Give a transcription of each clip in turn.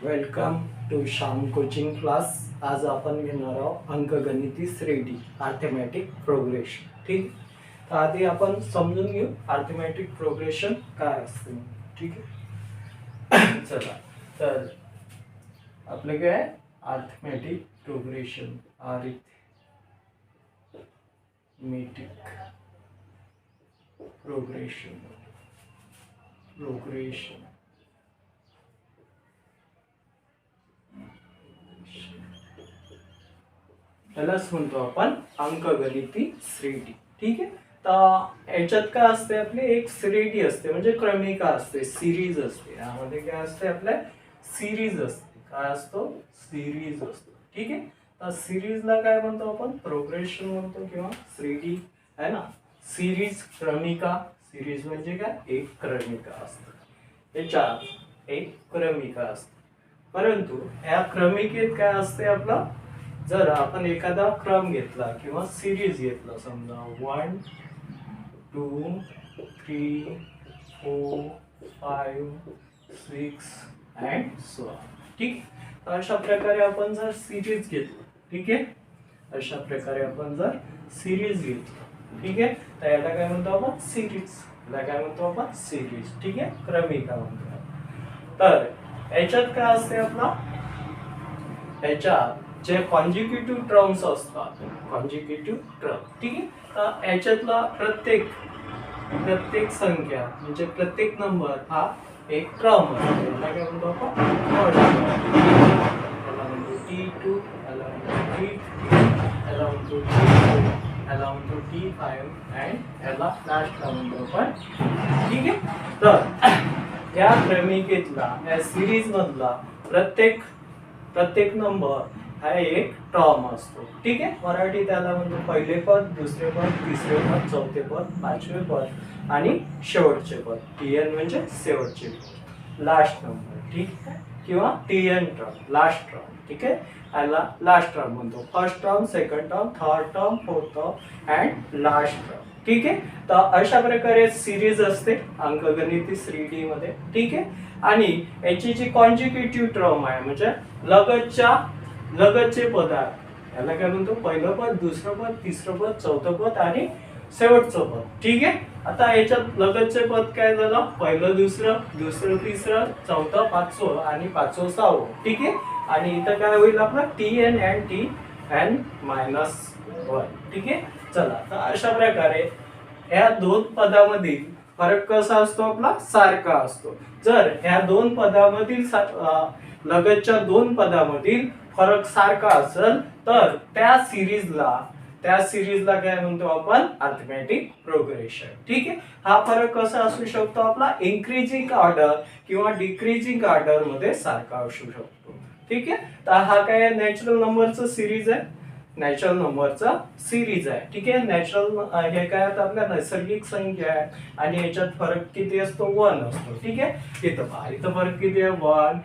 Welcome to Shyam coaching class. आज आपण घेणार आहोत अंकगणिती 3D अर्थमॅटिक प्रोग्रेशन. ठीक. तर आधी आपण समजून घेऊ अर्थमॅटिक प्रोग्रेशन काय असते. ठीक आहे. चला तर आपले काय आहे अर्थमॅटिक प्रोग्रेशन. अरिथमेटिक प्रोग्रेशन त्यालाच म्हणतो आपण अंकगणिती 3D. ठीक आहे. तर याच्यात काय असते आपली एक 3D असते म्हणजे क्रमिका असते, सिरीज असते. यामध्ये काय असते आपल्या सिरीज असते. काय असतो सिरीज असतो. ठीक आहे. तर सिरीजला काय म्हणतो आपण प्रोग्रेशन म्हणतो किंवा 3D आहे ना. सिरीज क्रमिका. सिरीज म्हणजे काय एक क्रमिका असते. याच्यात एक क्रमिका असते. परंतु या क्रमिकेत काय असते आपला जर आपण एखादा क्रम घेतला किंवा सिरीज घेतला समजा 1 2 3 4 5 6 अँड सो ऑन. ठीक. तर अशा प्रकारे आपण जर सिरीज घेतली. ठीक आहे. अशा प्रकारे आपण जर सिरीज घेतली. ठीक आहे. तर याला काय म्हणतो आपण सिरीज. याला काय म्हणतो आपण सिरीज. ठीक आहे. क्रमिका म्हणतो. तर याच्यात काय असते आपला याच्यात जे कॉन्जिक्युटिव्ह टर्म्स असतात कॉन्जिक्युटिव्ह टर्म. ठीक आहे. तर याच्यातला प्रत्येक संख्या म्हणजे प्रत्येक नंबर हा एक टर्म असतो. याला काय म्हणतो आपण याला म्हणतो T2, याला म्हणतो T3, याला म्हणतो T4, याला म्हणतो T5 अँड याला लास्टला म्हणतो आपण. ठीक आहे. तर या क्रमिकेतला या सिरीज मधला प्रत्येक नंबर हा एक टर्म असतो. ठीक आहे. मराठी त्याला म्हणजे पहिले पद, दुसरे पद, तिसरे पद, चौथे पद, पाचवे पद आणि शेवटचे पद. TN म्हणजे शेवटचे पद, लास्ट नंबर. ठीक आहे. किंवा TN टर्म, लास्ट टर्म. ठीक आहे. याला लास्ट टर्म म्हणतो. First term, second term, third term, fourth term and last term. ठीक आहे. तर अशा प्रकारे सिरीज असते अंकगणिती 3D मध्ये. ठीक आहे. आणि याची जी कॉन्जिक्युटिव्ह टर्म आहे म्हणजे लगतचे पद आहे. याला काय म्हणतो पहिलं पद, दुसरं पद, तिसरं पद, चौथं पद आणि शेवटचं पद. ठीक आहे. आता याच्यात लगतचे पद काय झालं पहिलं दुसरं, तिसरं, चौथं, पाचवं आणि पाचवं सहावं. ठीक आहे. आणि इथं काय होईल आपलं TN अँड TN -1. ठीक आहे. चला तर अशा प्रकारे ह्या दोन पदामधील फरक कसा असतो आपला सारखा असतो. जर ह्या दोन पदामधील लगतच्या दोन पदामधील फरक सारखा असेल तर त्या सिरीजला काय म्हणतो आपण अर्थमॅटिक प्रोग्रेशन. ठीक आहे. हा फरक कसा असू शकतो आपला इन्क्रीजिंग ऑर्डर किंवा डिक्रीजिंग ऑर्डर मध्ये सारखा असू शकतो. ठीक आहे. तर हा काय नॅचरल नंबरचा सिरीज आहे. नॅचरल नंबरचा सिरीज आहे. ठीक आहे. नॅचरल हे काय आपल्या नैसर्गिक संख्या आहे आणि याच्यात फरक किती असतो 1 असतो. ठीक आहे. इथं फरक किती आहे 1.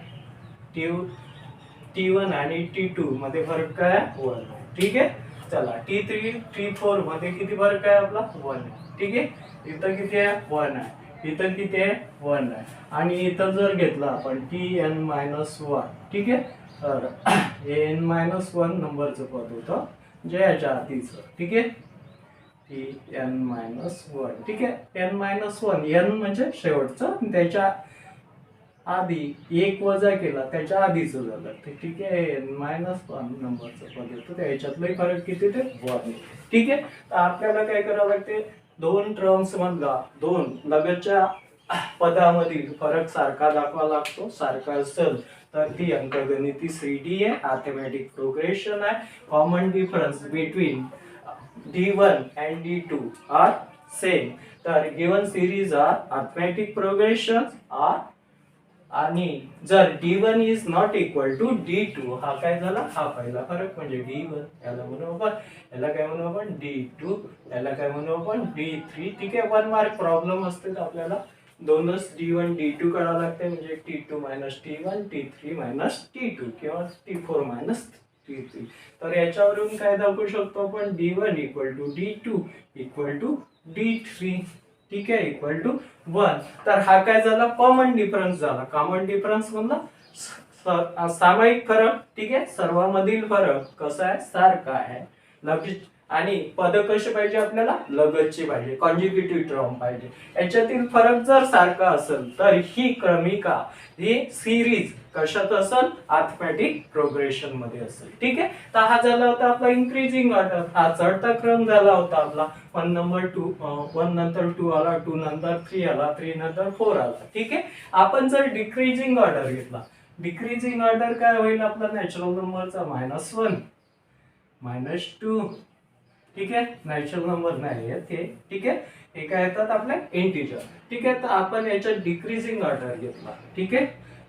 T1 आणि T2 मध्ये फरक काय आहे 1. ठीक आहे. चला T3 T4 मध्ये किती फरक आहे आपला 1. ठीक आहे. इथं किती आहे 1 आहे. इथं किती आहे 1 आहे. आणि इथं जर घेतला आपण TN -1. ठीक आहे. तर N-1 नंबरचं पद होतं जे याच्या आधीचं. ठीक आहे. TN-1. ठीक आहे. N-1 N म्हणजे शेवटचं त्याच्या आधी एक वजा केला त्याच्या आधीच झालं. ठीक आहे. N-1 नंबरचं पद येतं त्याच्यातलाही फरक किती ते 1. ठीक आहे. तर आपल्याला काय करावं लागते दोन टर्म्स मधला दोन लगतच्या पदामधील फरक सारखा दाखवा लागतो. सारखा असेल तर ती अंकगणिती 3D आहे. अर्थमॅटिक प्रोग्रेशन आहे. Common difference between D1 and D2 are same. तर given series are arithmetic progression are. आणि जर D1 is not equal to D2 हा काय झाला हा पहिला फरक म्हणजे D1. याला म्हणू आपण याला काय म्हणू आपण D2. याला काय म्हणू आपण D3. ठीक आहे. 1 मार्क प्रॉब्लेम असते तर आपल्याला दोनच D1 D2 काढावं लागते म्हणजे T2 -T1 T3 -T2 किंवा T4 -T3. तर याच्यावरून काय दाखवू शकतो आपण D1 equal to D2 equal to D3. ठीक आहे. Equal to 1. तर हा काय झाला कॉमन डिफरन्स झाला. कॉमन डिफरन्स म्हणला सामायिक फरक, ठीक आहे, सर्वांमधील फरक कसा आहे, सारखा आहे. लगेच आणि पद कसे पाहिजे आपल्याला, लगतची पाहिजे, कॉन्जिक्युटिव्ह टर्म पाहिजे. याच्यातील फरक जर सारखा असेल तर ही क्रमिका, ही सिरीज कशात असेल, अर्थमॅटिक प्रोग्रेशन मध्ये असेल. ठीक आहे. तर हा झाला होता आपला इन्क्रीजिंग ऑर्डर, हा चढता क्रम झाला होता आपला. 1 नंबर 2, 1 नंतर 2 आला, 2 नंतर 3 आला, 3 नंतर 4 आला. ठीक आहे. आपण जर डिक्रीजिंग ऑर्डर घेतला, डिक्रीजिंग ऑर्डर काय होईल आपला, नॅचरल नंबरचा -1 -2. ठीक आहे. नॅचरल नंबर नाही आहेत हे. ठीक आहे. हे काय येतात आपले इंटिजर. ठीक आहे. तर आपण याच्यात डिक्रीजिंग ऑर्डर घेतला. ठीक आहे.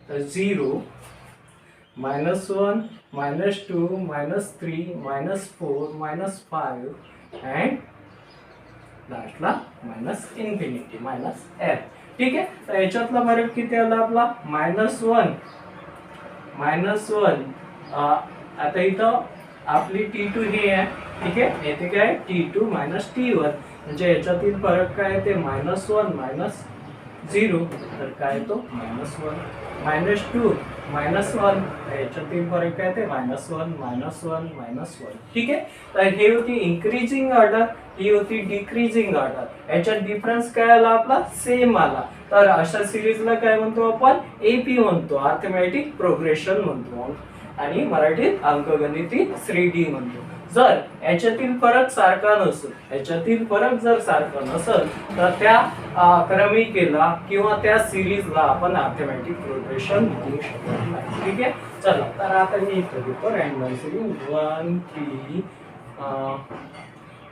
तर 0 -1 -2 -3 -4 -5 अँड लास्टला -इन्फिनिटी -f. ठीक आहे. तर याच्यातला फरक किती आला आपला, -1 आता इथं आपली T2 हे आहे. ठीक आहे. येथे काय T2 -T1 म्हणजे याच्यातील फरक काय ते -1 -0. तर काय तो -1 -2 -1 याच्यातील फरक काय ते -1 -1 ठीक आहे. तर हे होती इन्क्रीजिंग ऑर्डर, ही होती डिक्रीजिंग ऑर्डर. याच्यात डिफरन्स काय आला आपला, सेम आला. तर अशा सिरीजला काय म्हणतो आपण, AP म्हणतो, अर्थमॅटिक प्रोग्रेशन म्हणतो आणि मराठीत अंकगणिती 3D म्हणतो. जर याच्यातील फरक सारखा नसेल, याच्यातील फरक जर सारखा नसेल तर त्या क्रमिकेला किंवा त्या सिरीजला आपण अर्थमॅटिक प्रोग्रेशन म्हणू शकत नाही. ठीक आहे. चला, तर आता मी इथं घेतो रँडम सिरीज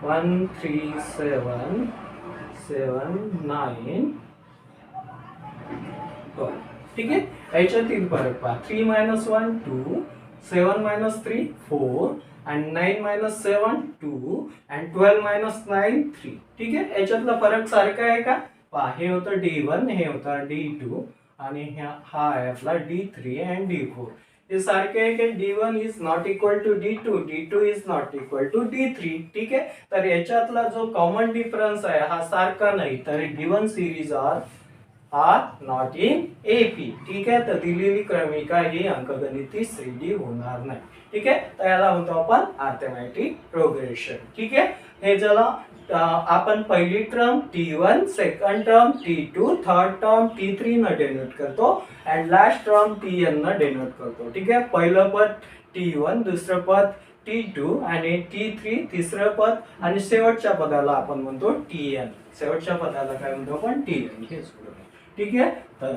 1 3 7 7 9. ठीक आहे. याच्यातील फरक पहा, 3 - 1 2, 7 - 3 4 and 9 - 7 2 and 12 - 9 3. ठीक आहे. याच्यातला फरक सारखा आहे का, पहा, हे होतं D1, हे होतं D2 आणि हा आहे आपला D3 and D4. हे सारखे आहे की D1 is not equal to D2, D2 is not equal to D3. ठीक आहे. तर याच्यातला जो कॉमन डिफरन्स आहे हा सारखा नाही. तर given series are not in AP. ठीक आहे. तर दिलेली क्रमिका ही अंकगणिती 3D होणार नाही. ठीक आहे. तर याला म्हणतो आपण अर्थमॅटिक प्रोग्रेशन. ठीक आहे. हे झालं आपण पहिली term T1, second term T2, third term T3 न डेनोट करतो अँड लास्ट टर्म Tn न डेनोट करतो. ठीक आहे. पहिलं पद T1, दुसरं पद T2 आणि T3 तिसरं पद आणि शेवटच्या पदाला आपण म्हणतो Tn. शेवटच्या पदाला काय म्हणतो आपण, Tn. हे सोडून. ठीक आहे. तर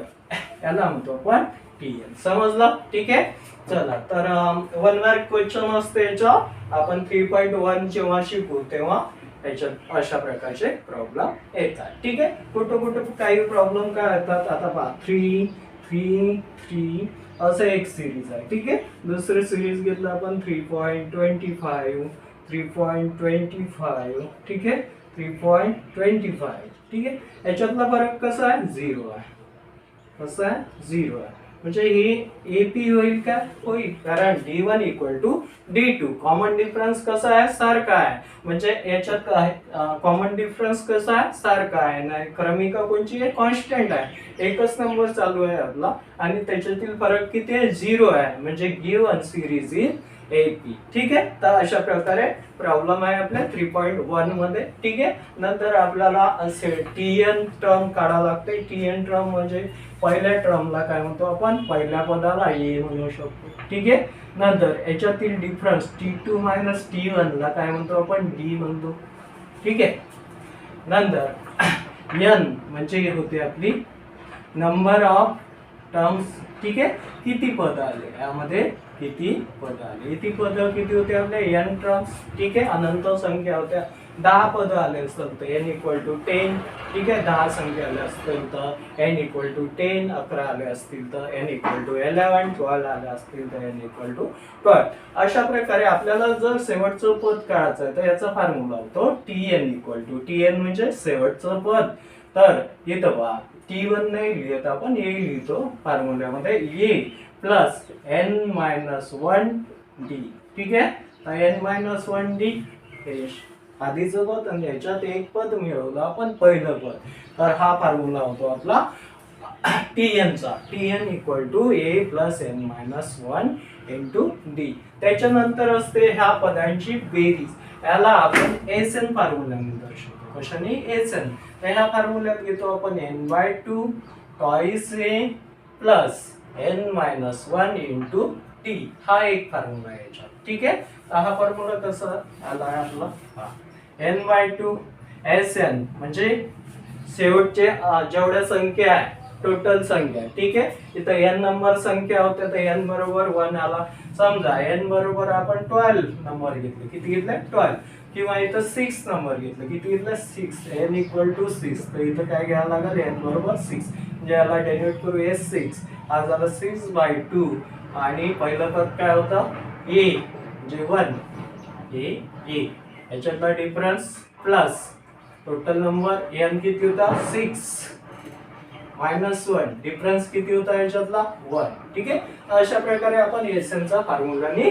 याला म्हणतो आपण Tn. समजलं. ठीक आहे. चला, तर 1 मार्क क्वेश्चन असते याच्या, आपण 3.1 जेव्हा शिकू तेव्हा याच्यात अशा प्रकारचे प्रॉब्लेम येतात. ठीक आहे. कुठं कुठं काही प्रॉब्लेम काय येतात, आता पहा 3 3 3 असं एक सिरीज आहे. ठीक आहे. दुसरी सिरीज घेतलं आपण 3.25 3.25. ठीक आहे. 3.25. ठीक आहे. याच्यातला फरक कसा आहे, 0 आहे. कसा आहे, 0 आहे. म्हणजे ही AP होईल का, होईल, कारण D1 equal to D2. Common difference कसा आहे, सारखा आहे. म्हणजे याच्यात काय कॉमन डिफरन्स कसा आहे, सारखा आहे. नाही, क्रमिका कोणची आहे, कॉन्स्टंट आहे. एकच नंबर चालू आहे आपला आणि त्याच्यातील फरक किती आहे, 0 आहे. म्हणजे गिवन सिरीज इज AP. ठीक आहे. तर अशा प्रकारे प्रॉब्लेम आहे आपल्या 3.1 मध्ये. ठीक आहे. नंतर आपल्याला Tn टर्म काढावं लागते. Tn टर्म म्हणजे पहिल्या टर्मला काय म्हणतो आपण, पहिल्या पदाला A म्हणू शकतो. ठीक आहे. नंतर याच्यातील डिफरन्स T2 - T1 ला काय म्हणतो आपण, D म्हणतो. ठीक आहे. नंतर N म्हणजे होते आपली नंबर ऑफ टर्म्स. ठीक आहे. किती पद आले यामध्ये, किती पद आले, किती पद किती होते आपले, N टर्म्स. ठीक आहे. अनंत संख्या होत्या. 10 पद आले असतील तर N इक्वल टू 10. ठीक आहे. 10 संख्या आल्या असतील तर N इक्वल टू 10. 11 आले असतील तर N इक्वल टू 11. 12 आले असतील तर N इक्वल टू 12. अशा प्रकारे आपल्याला जर शेवटचं पद काढायचं आहे तर याचा फॉर्म्युला होतो Tn इक्वल टू, Tn म्हणजे शेवटचं पद. तर इथं पहा T1 नाही लिहित आपण, A लिहितो फॉर्म्युल्यामध्ये, A प्लस N-1D. ठीक आहे. तर N-1D हे आधीचं पद आणि याच्यात एक पद मिळवलं आपण, पहिलं पद. तर हा फॉर्म्युला होतो आपला टी एनचा t n equal to A plus N minus one into d. त्याच्यानंतर असते ह्या पदांची बेरीज. याला आपण एस एन फॉर्म्युलाने दर्शवतो. कशाने? S N. तर ह्या फॉर्म्युल्यात घेतो आपण N by two twice A plus N minus one into T. हा एक फॉर्म्युला आहे याच्यात. ठीक आहे. हा फॉर्म्युला कसा आला आहे आपला? हा N by two S N म्हणजे शेवटचे जेवढ्या संख्या आहे टोटल संख्या. ठीक आहे. इथं एन नंबर संख्या होत्या तर एन बरोबर वन आला. समजा एन बरोबर आपण 12 नंबर घेतले. किती घेतले? 12. किंवा इथं 6 नंबर घेतलं. किती घेतलं? 6. N equal to 6. तर इथं काय घ्यायला लागेल? एन बरोबर 6. म्हणजे याला डेरिव्हेट करू एस 6. हा झाला 6 बाय 2. आणि पहिलं पद काय होतं? ए म्हणजे 1. ए ए याच्यातला difference plus total number N किती होता? 6 मायनस 1. डिफरन्स किती होता याच्यातला? 1. ठीक आहे. अशा प्रकारे आपण एस एन चा फॉर्म्युलाने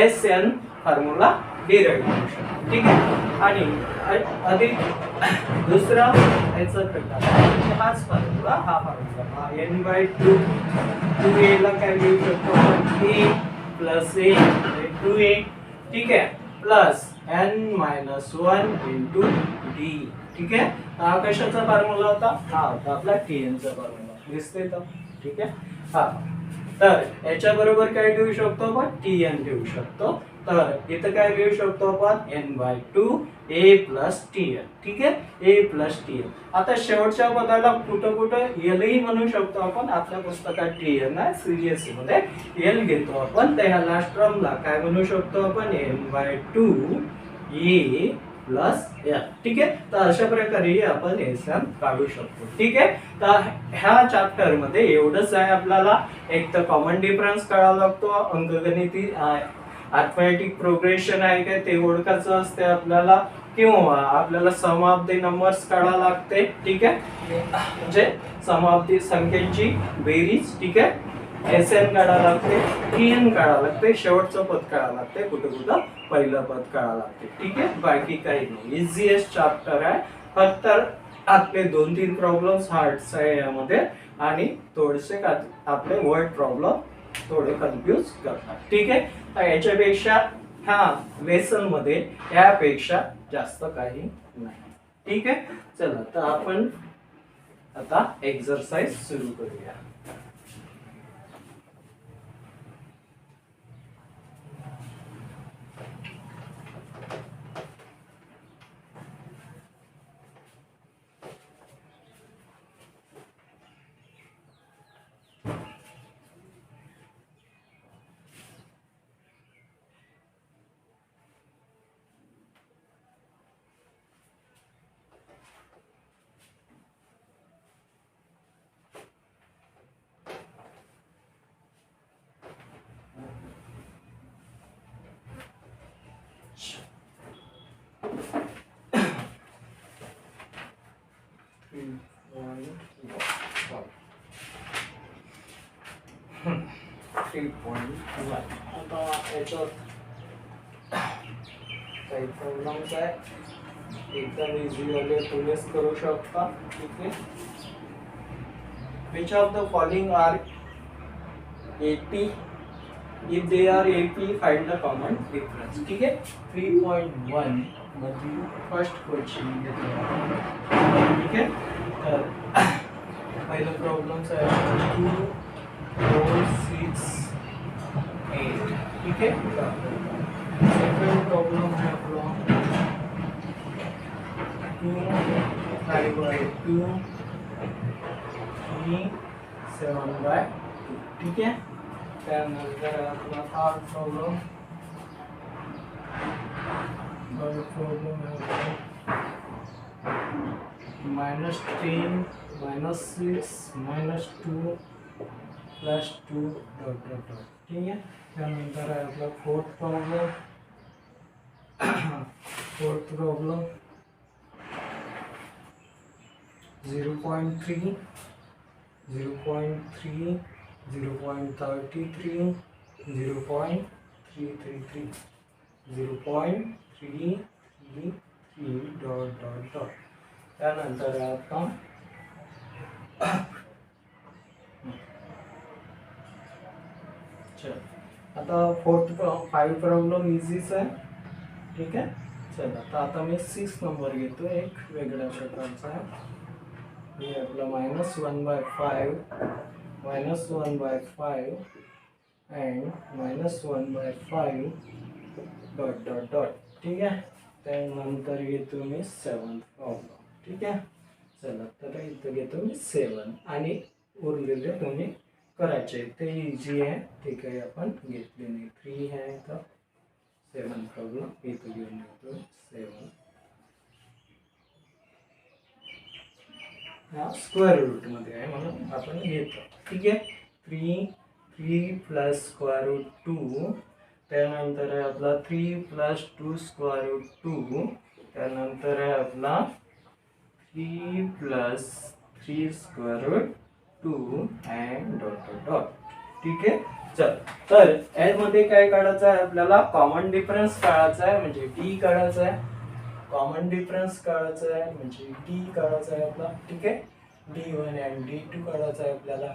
एस एन फॉर्म्युला डिराइव्ह करू शकतो. ठीक आहे. आणि अधिक दुसरा याचा प्रकार हाच फॉर्म्युला. हा formula n by two two a ला काय लिहू शकतो आपण? A plus a two a. ठीक आहे. Plus N minus one into d. ठीक आहे. हा कशाचा फॉर्म्युला होता? हा होता आपला टी एन चा फॉर्म्युला. दिसतंय का? ठीक आहे. हा तर याच्या बरोबर काय लिहू शकतो आपण? टी एन लिहू शकतो. तर इथं काय लिहू शकतो आपण? N by two A plus T N. ठीक आहे. A plus T N. आता शेवटच्या पदाला कुठं कुठं एलही म्हणू शकतो आपण. आपल्या पुस्तकात टी एन आहे. सीरियस मध्ये एल घेतो आपण. त्या लास्ट टर्मला काय म्हणू शकतो आपण? N by two A plus L. ठीक आहे. तर अशा प्रकारे आपण एस एन काढू शकतो. ठीक आहे. तर ह्या चॅप्टर मध्ये एवढंच आहे आपल्याला. एक तर कॉमन डिफरन्स कळावा लागतो. अंकगणिती अर्थमॅटिक प्रोग्रेशन आहे काय ते ओळखायचं असते आपल्याला. किंवा आपल्याला सम ऑफ द नंबर्स काढावं लागते. ठीक आहे. म्हणजे सम ऑफ द संख्यांची बेरीज. ठीक आहे. एस एन काढावं लागते. टी एन काढावं लागते. शेवटचं पद काढावं लागते. कुठं कुठं पहिलं पद काढावं लागते. ठीक आहे. बाकी काही नाही. इझीएस्ट चॅप्टर आहे. फक्त आपले 2-3 प्रॉब्लेम्स हार्ड्स आहे यामध्ये. आणि थोडेसे आपले वर्ड प्रॉब्लेम थोडे कन्फ्यूज करतात. ठीक आहे. तर याच्यापेक्षा ह्या लेसन मध्ये यापेक्षा जास्त काही नाही. ठीक आहे. चला तर आपण आता एक्सरसाइज सुरू करूया. आता याच्यात काही प्रॉब्लेम्स आहे. एकदम इझी वाले तुम्हीच करू शकता. ठीक आहे. Which of the following are 80? If they are 80, find the common difference. ठीक आहे. 3.1 मधील फर्स्ट क्वेश्चन घेतला. ठीक आहे. तर पहिला प्रॉब्लेम आहे 2 4 6 8. ठीक आहे. सेकंड प्रॉब्लेम आहे आपला 2 5 by 2 3 7 by 2. ठीक आहे. त्यानंतर आपला third problem -3 -6 -2 +2 dot dot dot. ठीक आहे. त्यानंतर आहे आपला fourth problem 0.3 0.3 0.33 0.333 0.333 dot dot dot. त्यानंतर आता चल आता 5 प्रॉब्लेम इझीच आहे. ठीक आहे. चल आता मी 6 नंबर घेतो, एक वेगळ्या प्रकारचा आहे. हे आपला -1/5 -1/5 अँड -1/5 डॉट डॉट डॉट. ठीक आहे. त्यानंतर घेतो मी 7 प्रॉब्लेम. ठीक आहे. चला तर इथं घेतो मी 7 आणि उरलेले तुम्ही करायचे, ते इझी आहे, ते काही आपण घेतले नाही. 3 आहे तर 7 प्रॉब्लेम इथं घेऊन येतो. 7 हा स्क्वेअर रूट मध्ये आहे म्हणून आपण घेतो. ठीक आहे. 3 प्लस स्क्वेअर रूट 2, त्यानंतर आहे आपला 3 प्लस 2 स्क्वेअर रूट 2, त्यानंतर आहे आपला 3 plus 3 square route 2 and dot dot dot. ठीक आहे. चल तर यामध्ये काय काढायचं आहे आपल्याला, कॉमन डिफरन्स काढायचा आहे म्हणजे डी काढायचा आहे. कॉमन डिफरन्स काढायचा आहे म्हणजे डी काढायचा आहे आपला. ठीक आहे. D1 अँड D2 काढायचा आहे आपल्याला.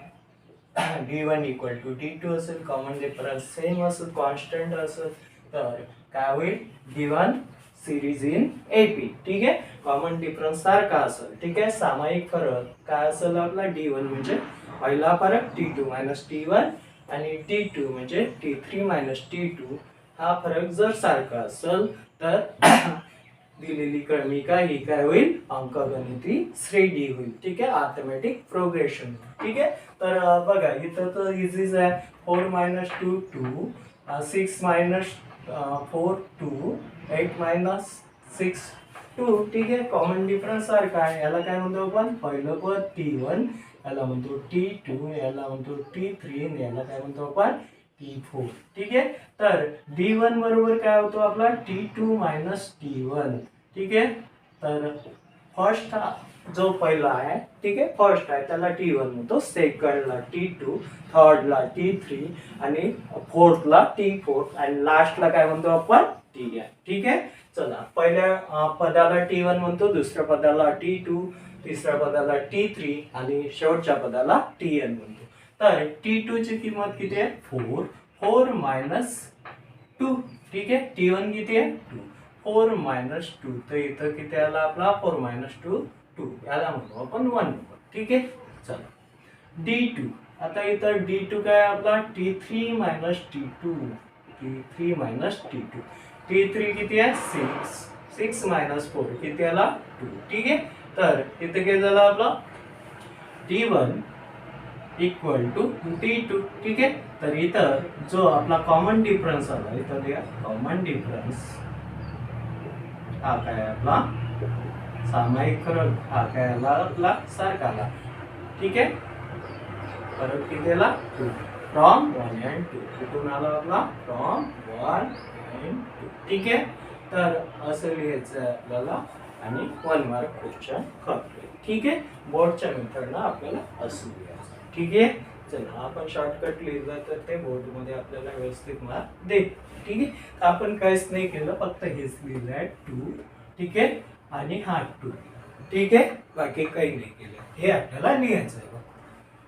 D1 इक्वल टू D2 असेल, कॉमन डिफरन्स सेम असेल, कॉन्स्टंट असेल, तर काय होईल, D1 सिरीज इन AP. ठीक आहे. कॉमन डिफरन्स सारखा असेल. ठीक आहे. सामायिक फरक काय असेल आपला, D1 म्हणजे पहिला फरक T2 मायनस T1 आणि T2 म्हणजे T3 मायनस T2. हा फरक जर सारखा असेल तर दिलेली क्रमिका ही काय होईल, अंकगणिती श्रेणी होईल. ठीक आहे. Arithmetic progression. ठीक आहे. तर बघा इथं तर इझीच आहे. 4 मायनस 2 2, 6 मायनस 4 2, 8 मायनस 6 2. ठीक आहे. कॉमन डिफरन्स सारखा आहे. याला काय म्हणतो आपण, पहिलं पद T1, याला म्हणतो T2, याला म्हणतो T3 आणि याला काय म्हणतो आपण T4. ठीक आहे. तर D1 बरोबर काय होतो आपला, T2 मायनस T1. ठीक आहे. तर फर्स्ट जो पहिला आहे, ठीक आहे, फर्स्ट आहे त्याला T1 म्हणतो, सेकंडला T2, थर्डला T3 आणि फोर्थला T4 आणि लास्टला काय म्हणतो आपण Tn. ठीक आहे. चला पहिल्या पदाला T1 म्हणतो, दुसऱ्या पदाला T2, तिसऱ्या पदाला T3 आणि शेवटच्या पदाला Tn म्हणतो. तर T2 ची किंमत किती आहे, 4. 4 मायनस 2. ठीक आहे. T1 किती आहे, 2. 4 मायनस 2, तर इथं किती आला आपला, 4 मायनस 2 2. याला म्हणतो आपण 1. ठीक आहे. चला D2, आता इथं D2 काय आपला, T3 minus T2. T3 minus T2. T3 किती आहे, 6. 6 मायनस 4 किती आला, 2. ठीक आहे. तर इथे काय झालं आपला, D1 इक्वल टू D2. ठीक आहे. तर इथं जो आपला कॉमन डिफरन्स आला, इथं द्या कॉमन डिफरन्स हा काय आपला सामायिक फरक, हा काय आला आपला सारखा आला. ठीक आहे. फरक किती आला, 2 फ्रॉम 1 अँड 2. कुठून आला आपला, फ्रॉम 1 अँड 2. ठीक आहे. तर असं लिहायचं आहे आपल्याला आणि 1 मार्क क्वेश्चन करतोय. ठीक आहे. बोर्डच्या मेथडनं आपल्याला असं लिहायचं. ठीक आहे. चला आपण शॉर्टकट लिहिलं तर ते बोर्डमध्ये आपल्याला व्यवस्थित मार्क देईल. ठीक आहे. आपण काहीच नाही केलं, फक्त हेच लिहिलं आहे 2. ठीक आहे. आणि हा 2. ठीक आहे. बाकी काही नाही केलं, हे आपल्याला लिहायचं आहे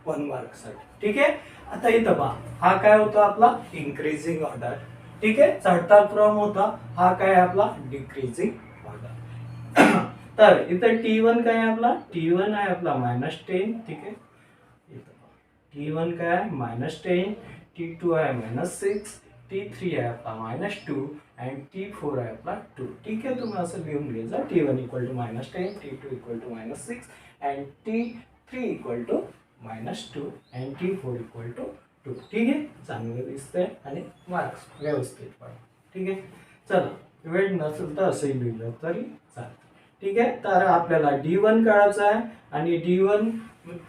1 मार्क साठी. ठीक आहे. आता इथं पहा, हा काय होता आपला इन्क्रीजिंग ऑर्डर. ठीक आहे. चढता क्रम होता, हा काय आपला डिक्रीजिंग ऑर्डर. तर इथं T1 काय आपला, T1 आहे आपला -10. ठीक आहे. T1 काय आहे -10, T2 आहे -6, T3 आहे आपला -2 आणि T4 आहे आपला 2. ठीक आहे. तुम्ही असं लिहून घ्यायचं, T1 equal to -10, T2 equal to -6 आणि T3 इक्वल टू -2 आणि T4 इक्वल टू 2. ठीक आहे. चांगलं दिसतंय आणि मार्क्स व्यवस्थित पडा. ठीक आहे. चला वेळ नसेल तर असंही लिहिलं तरी चालतं. ठीक आहे. तर आपल्याला D1 काढायचा आहे आणि D1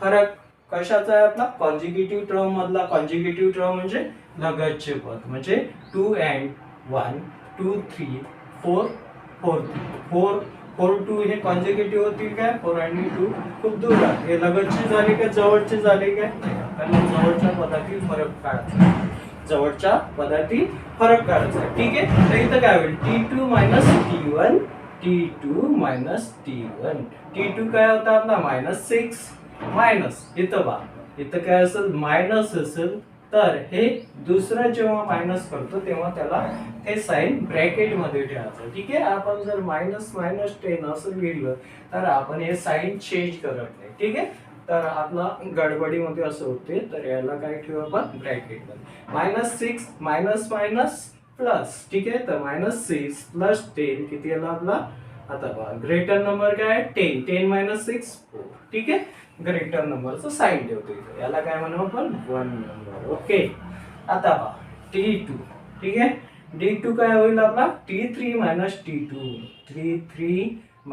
फरक कशाचा आहे आपला, कॉन्जिक्युटिव्ह टर्म मधला. कॉन्जिक्युटिव्ह टर्म म्हणजे लगतचे पद, म्हणजे 2 अँड 1, 2 3 4 4 4 4 2 हे कॉन्जिक्युटिव्ह होतील काय, 4 आणि 2 खूप दूर आहे, हे लगतचे झाले का जवळचे झाले काय, कारण जवळच्या पदातील फरक काढायचा, जवळच्या पदातील फरक काढायचा. ठीक आहे. तर इथं काय होईल, T2 minus T1, T2 minus T1. T2 काय होता आपला -6 मायनस, इथं बा इथं काय असेल मायनस असेल तर हे दुसरं जेव्हा मायनस करतो तेव्हा त्याला हे साईन ब्रॅकेट मध्ये ठेवायचं. ठीक आहे. आपण जर मायनस मायनस 10 असं लिहिलं तर आपण हे साईन चेंज करत नाही. ठीक आहे. तर आपला गडबडीमध्ये असं होते, तर याला काय ठेवू आपण ब्रॅकेट मध्ये. -6 मायनस मायनस प्लस. ठीक आहे. तर -6 प्लस 10 किती आला आपला. आता बघा ग्रेटर नंबर काय 10. 10 - 6 4. ठीक आहे. ग्रेटर नंबरचं साइन ठेवतो इथे. याला काय म्हणू आपण 1 नंबर. ओके. आता पहा T2. ठीक आहे. D2 काय होईल आपला T3 - T2. T3 -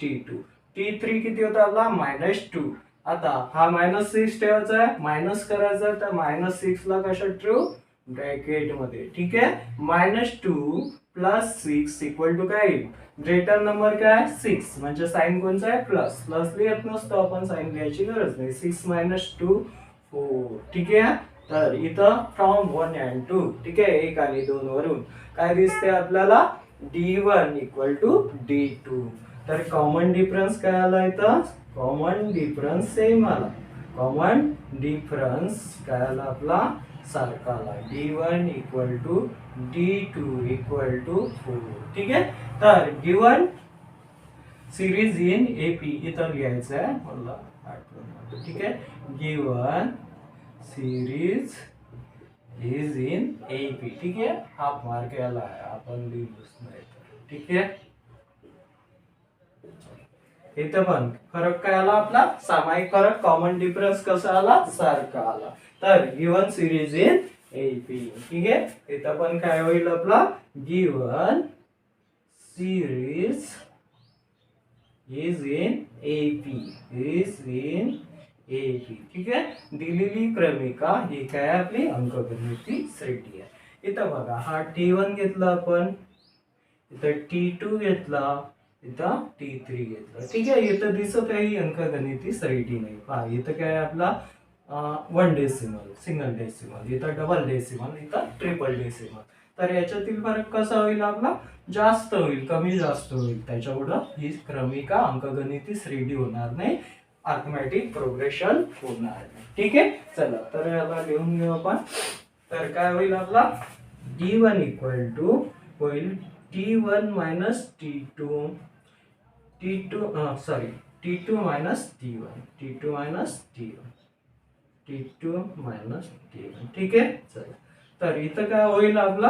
T2. T3 किती होता आपला -2. आता हा -6 ठेवायचा आहे, मायनस करायचा आहे, तर -6 ला कशात ठेवू ब्रॅकेट मध्ये. ठीक आहे. -2 + 6 = काय येईल ग्रेटर नंबर काय 6 म्हणजे साइन कोणचा आहे प्लस. प्लस लिहित नसतो आपण, साइन लिहायची गरज नाही. 6 - 2 4. ठीक आहे. तर इथं फ्रॉम 1 and 2. ठीक आहे. 1 आणि 2 वरून काय दिसते आपल्याला D1 = D2. तर कॉमन डिफरन्स काय आला इथं, कॉमन डिफरन्स सेम आला. कॉमन डिफरन्स काय आला आपला सारखा आला. D1 = D2 = 4. ठीक आहे. तर गिवन सिरीज इन एपी इथं लिहायचं आहे मला आठवण. ठीक आहे. Given series is in AP. ठीक आहे. हाफ मार्क याला आहे, आपण लिहिलोच नाही. ठीक आहे. इथं पण फरक काय आला आपला सामायिक फरक, कॉमन डिफरन्स कसा आला सारखा आला. तर गिवन सिरीज इन एपी. ठीक आहे. इथं पण काय होईल आपला given series is in AP. ठीक आहे. दिलेली क्रमिका ही काय आपली अंकगणिती श्रेणी आहे. इथं बघा हा T1 घेतला आपण, इथं T2 घेतला, इथं T3 घेतला. ठीक आहे. इथं दिसत आहे अंकगणिती श्रेणी नाही. पहा इथं काय आपला 1 डेसिमल, सिंगल डेसिमल, इथं डबल डेसिमल, इथं ट्रिपल डेसिमल. तर याच्यातील फरक कसा होईल आपला जास्त होईल, कमी जास्त होईल. त्याच्यामुळं ही क्रमिका अंकगणिती श्रेणी होणार नाही, अर्थमॅटिक प्रोग्रेशन होणार नाही. ठीक आहे. चला तर याला लिहून घेऊ आपण. तर काय होईल आपला D1 = होईल T1 - T2 T2 sorry T2 - T1 T2 - T1 T2 - T1. ठीक आहे. चला तर इथं काय होईल आपला,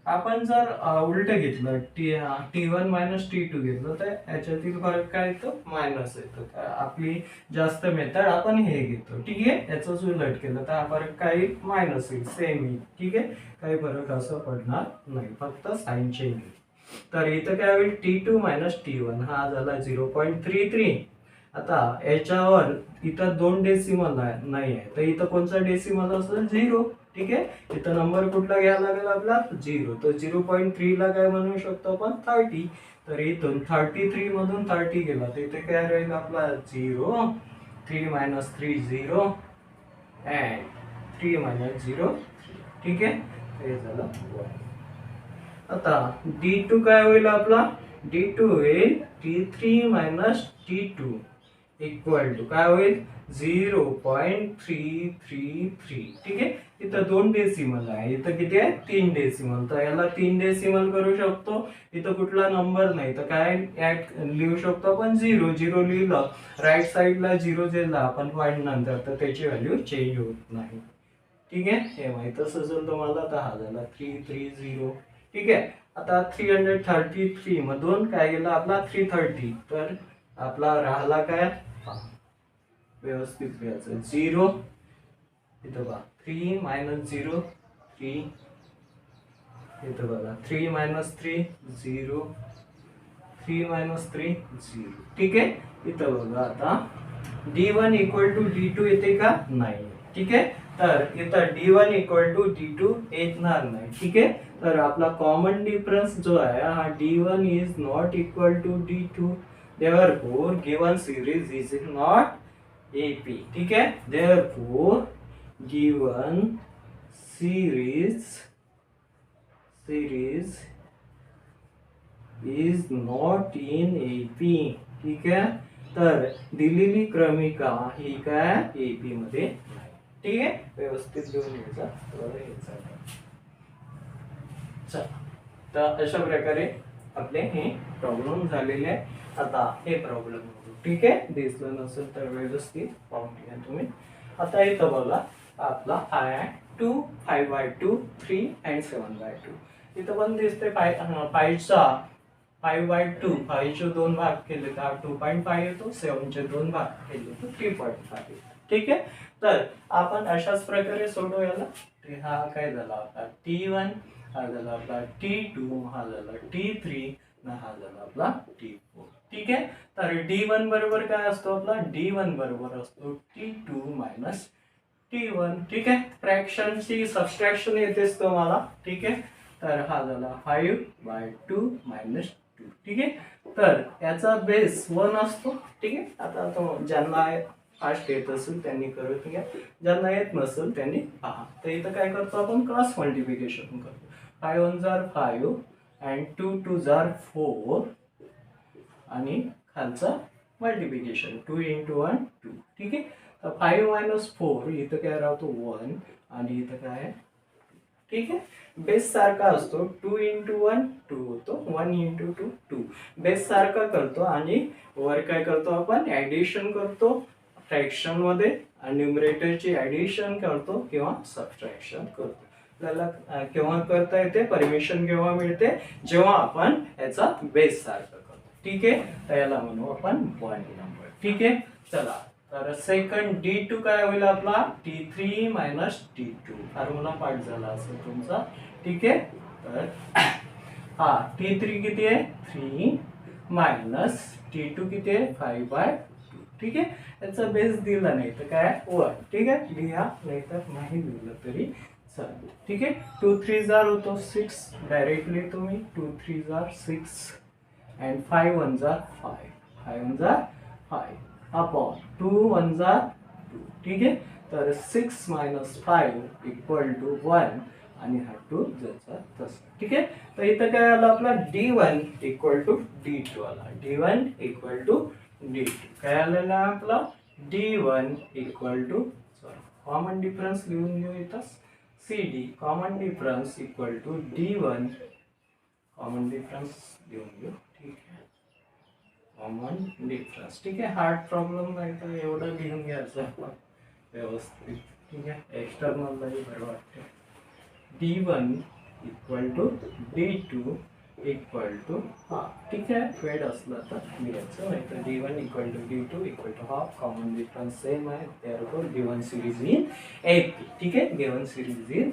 आपण जर उलट घेतलं T1 - T2 घेतलं तर याच्यातील फरक काय येतो मायनस येतो. आपली जास्त मेथड आपण हे घेतो. ठीक आहे. याच उलट केलं तर हा फरक काय मायनस येईल, सेम येईल. ठीक आहे. काही फरक असं पडणार नाही, फक्त साइन चेंज होईल. तर इथं काय होईल T2 - T1 हा झाला 0.33. आता याच्यावर इथं 2 डेसिमल नाही आहे, तर इथं कोणता डेसिमल असेल 0. ठीक आहे. इथं नंबर कुठला घ्यायला लागेल आपला 0. तर 0.3 ला काय म्हणू शकतो आपण 30. तर इथून 33 मधून 30 गेला तर इथे काय राहील आपला 0. 3 - 3 0 and 3 - 0 3. ठीक आहे. हे झालं 1. आता D2 काय होईल आपला D2 होईल T3 - T2 = काय होईल 0.333. ठीक आहे. इथं 2 डेसिमल आहे, इथं किती आहे 3 डेसिमल. तर याला 3 डेसिमल करू शकतो. इथं कुठला नंबर नाही तर काय लिहू शकतो आपण 0. 0 लिहिलं राईट साईडला 0 दिला आपण पॉईंट नंतर, तर त्याची व्हॅल्यू चेंज होत नाही. ठीक आहे. हे माहित असेल तुम्हाला. तर हा झाला 330. ठीक आहे. आता 333 मधून काय गेला आपला 330, तर आपला राहिला काय व्यवस्थित लिहायचं 0. इथं बघा 3 - 0 3. इथं बघा 3 - 3 0 3 - 3 0. ठीक आहे. इथं बघा आता D1 = D2 येते का नाही. ठीक आहे. तर इथं D1 = D2 येणार नाही. ठीक आहे. तर आपला कॉमन डिफरन्स जो आहे हा D1 is not equal to D2. Therefore given series is not AP. ठीक है. Therefore given series is not in AP. ठीक है. तर दिलेली क्रमिका ही काय AP मध्ये नाही. ठीक आहे, व्यवस्थित लिहून घ्यायचा. चला, तर अशा प्रकारे आपले हे प्रॉब्लेम झालेले आहे. आता हे प्रॉब्लेम ठीक आहे, दिसलं नसेल तर व्यवस्थित पाहून घ्या तुम्ही. आता इथं बघा आपला आहे 2, 5/2, 3 and 7/2. इथं पण दिसते 5चा 5/2, 5चे 2 भाग केले तर 2.5 येतो, 7चे 2 भाग केले तर 3.5 येतो. ठीक आहे, तर आपण अशाच प्रकारे सोडवू याला. हा काय झाला आपला T1, हा झाला आपला T2, हा झाला T3, हा झाला आपला T4. ठीक आहे, तर D1 बरोबर काय असतो आपला, D1 बरोबर असतो T2 मायनस T1. ठीक आहे, फ्रॅक्शनची सबट्रॅक्शन येतेच तुम्हाला. ठीक आहे, तर हा झाला 5/2 मायनस 2. ठीक आहे, तर याचा बेस 1 असतो. ठीक आहे, आता तो ज्यांना फास्ट येत असेल त्यांनी करून घ्या, ज्यांना येत नसेल त्यांनी पहा. तर इथं काय करतो आपण, क्रॉस मल्टिप्लिकेशन करतो. 5 1 जार 5 अँड 2 2 जार 4 आणि खालचा मल्टिप्लिकेशन 2 into 1 2. ठीक आहे, तर 5 minus 4 इथं काय राहतो 1 आणि इथं काय आहे. ठीक आहे, बेस सारखा असतो. 2 into 1 2 होतो, 1 into 2 2. बेस सारखा करतो आणि वर काय करतो आपण, ऍडिशन करतो फ्रॅक्शन मध्ये, न्यूमरेटरची ऍडिशन करतो किंवा सबट्रॅक्शन करतो. आपल्याला केव्हा करता येते, परमिशन केव्हा मिळते, जेव्हा आपण याचा बेस सारखा करतो. ठीक आहे, तर याला म्हणू आपण पॉईंट नंबर. ठीक आहे, चला, तर सेकंड D2 काय होईल आपला, T3 मायनस T2. फॉर्म्युला पाठ झाला असेल तुमचा. ठीक आहे, तर हा T3 किती आहे 3 मायनस T2 किती आहे 5/2. ठीक आहे, याचा बेस दिला नाही तर काय 1. ठीक आहे, लिहा नाही तर नाही लिहिलं तरी चालेल. ठीक आहे, 2 3 जार होतो 6, डायरेक्टली तुम्ही 2 3 जार 6 and 5 1 जार 5, 5 1 जार 5 अपॉन 2 1 जार 2. ठीक आहे, तर 6 minus 5 इक्वल टू 1 आणि हा 2 जसा तसा. ठीक आहे, तर इथं काय आलं आपला D1 इक्वल टू D2 आला. D1 इक्वल टू D2 काय आलेला आपला, D1 equal to, common difference लिहून घेऊ इथं, CD common difference equal to D1, common difference लिहून घेऊ. ठीक आहे, कॉमन डिफरन्स. ठीक आहे, हार्ड प्रॉब्लेम नाही तर एवढं लिहून घ्यायचं आपण व्यवस्थित. ठीक आहे, एक्सटर्नललाही बरं वाटतं. D1 equal to D2 equal to हा. ठीक आहे, फेड असलं तर लिहायचं, नाही तर D1 equal to D2 equal to half. Common difference same आहे, therefore given series in AP. ठीक आहे, given series in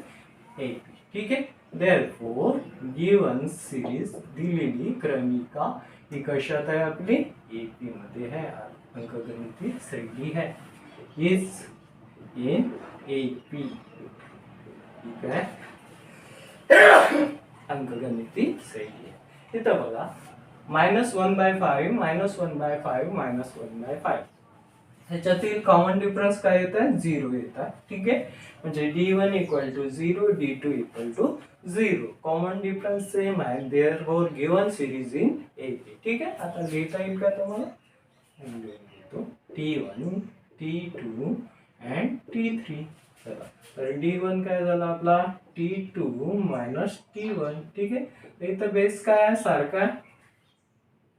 AP. ठीक आहे, therefore given series दिलेली क्रमिका ही कशात आहे आपली, AP मध्ये आहे, अंकगणिती श्रेणी है, इज इन AP. ठीक आहे, अंकगणिती श्रेणी आहे. तिथं बघा -1/5 -1/5 -1/5 ह्याच्यातील कॉमन डिफरन्स काय येत आहे, 0 येतात. ठीक आहे, म्हणजे D1 equal to 0, D2 equal to 0. Common difference same आहे, therefore given series in AP. ठीक आहे, आता लिहिता येईल का तुम्हाला, T1 T2 अँड T3. चला, तर D1 काय झाला आपला T2 मायनस T1. ठीक आहे, इथं बेस काय आहे सारखा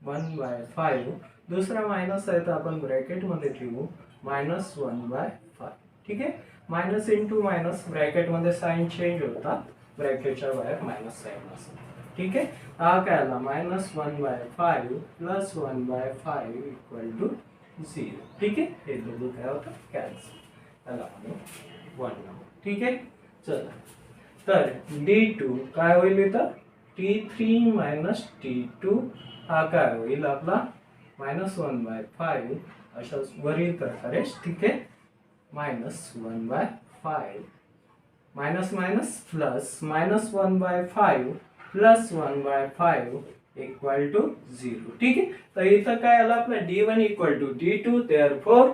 1/5, दुसरा मायनस आहे तर आपण ब्रॅकेट मध्ये ठेवू -1/5. ठीक आहे, मायनस इंटू मायनस, ब्रॅकेट मध्ये साइन चेंज होतात, ब्रॅकेटच्या बाहेर मायनस साइन असतो. ठीक आहे, हा काय आला -1/5 प्लस 1/5 इक्वल टू 0. ठीक आहे, हे दोघं काय होतं कॅन्सल, त्याला म्हणू 1 नंबर. ठीक आहे, चला, तर D2 काय होईल इथं, T3 मायनस T2. हा काय होईल आपला -1/5 अशा वरील प्रकारे. ठीक आहे, -1/5 minus minus plus -1/5 plus 1/5 equal to 0. ठीक आहे, तर इथं काय आलं आपलं D1 equal to D2, therefore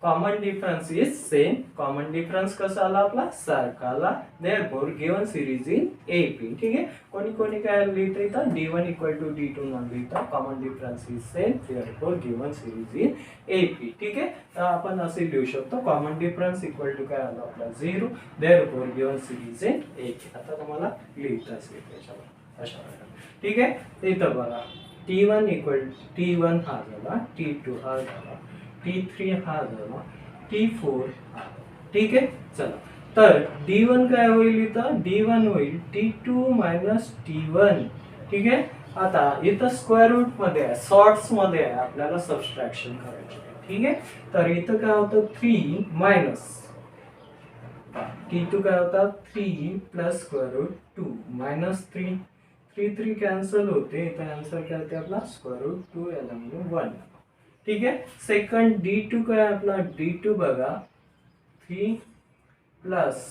common difference is same. Common difference कसा आला आपला सारखा आला. Therefore given series in AP. ठीक आहे. कोणी कोणी काय लिहितं इथं D1 इक्वल टू D2 म्हणून लिहितं. Common difference is same. Therefore given series in AP. ठीक आहे. तर आपण असे लिहू शकतो कॉमन डिफरन्स इक्वल टू काय आला आपला 0. Therefore given series in AP. आता तुम्हाला लिहिता असेल त्याच्यावर अशा प्रकारे. ठीक आहे. तर इथं बघा T1 इक्वल T1 हा झाला, T2 हा झाला, T3 हा झाला, T4 हा. ठीक आहे. चला तर D1 काय होईल इथं D1 होईल T2 मायनस T1. ठीक आहे. आता इथं स्क्वेअर रूट मध्ये आहे, सॉर्ट्स मध्ये आहे, आपल्याला सबट्रॅक्शन करायचे आहे. ठीक आहे. तर इथं काय होतं 3 मायनस T2 काय होता 3 plus square route 2 minus 3 3 cancel होते. इथं आन्सर काय होते आपला स्क्वेअर रूट 2 याला म्हणून 1. ठीक आहे. सेकंड D2 काय आपला D2 बघा 3 प्लस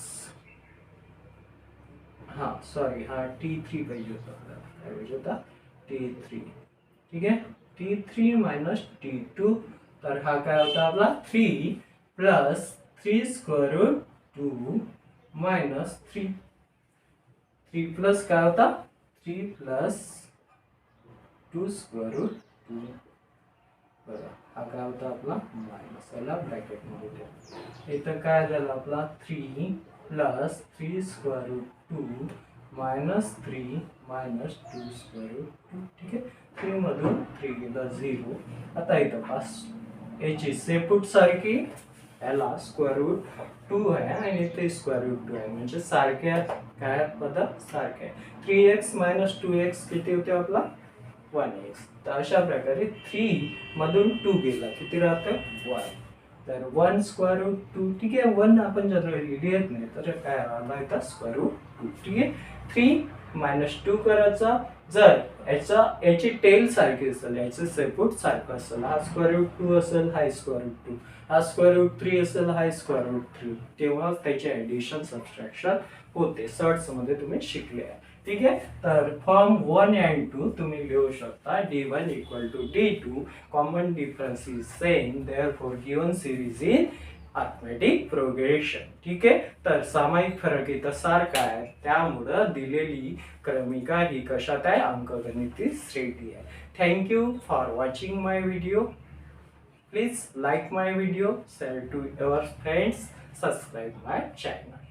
हा सॉरी हा T3 पाहिजे होता आपल्याला, काय पाहिजे होता T3. ठीक आहे. T3 minus T2. तर हा काय होता आपला 3 plus 3 square route 2 minus 3. 3 plus काय होता 3 प्लस 2 स्क्वेअर रूट 2. बघा हा काय होता आपला मायनस, याला ब्रॅकेट मध्ये ठेवा. इथं काय झालं आपला 3 plus 3 square route 2 minus 3 minus 2 square route 2. ठीक आहे. 3 मधून 3 गेला 0. आता इथं पास याची सेपूट सारखी याला स्क्वेअर रूट 2 आहे आणि इथे स्क्वेअर रूट 2 आहे, म्हणजे सारख्या काय पद्धत सारखे. 3x मायनस 2x किती होते आपला 1x. तर अशा प्रकारे 3 मधून 2 गेला किती राहतं 1. तर 1 स्क्वेअर रूट 2. ठीक आहे. 1 आपण जनरली लिहित नाही, तर काय राहिला इथं स्क्वेअर रूट 2. ठीक आहे. 3 मायनस 2 करायचा. जर याची टेल सारखी असेल, याचं सेपूट सारखं असेल, हा स्क्वेअर रूट 2 असेल, हा स्क्वेअर रूट 2, हा स्क्वेअर रूट 3 असेल, हा स्क्वेअर रूट 3, तेव्हा त्याचे ऍडिशन सबट्रॅक्शन होते. सर्ट्स मध्ये तुम्ही शिकले आहे. ठीक आहे. तर फॉर्म 1 and 2 तुम्ही लिहू शकता D1 equal to D2. Common difference is same. Therefore given series in arithmetic progression. ठीक आहे. तर सामायिक फरक इथं सारखा आहे, त्यामुळं दिलेली क्रमिका ही कशात आहे अंकगणिती श्रेणी आहे. Thank you for watching my video. Please like my video, share to your friends, subscribe my channel.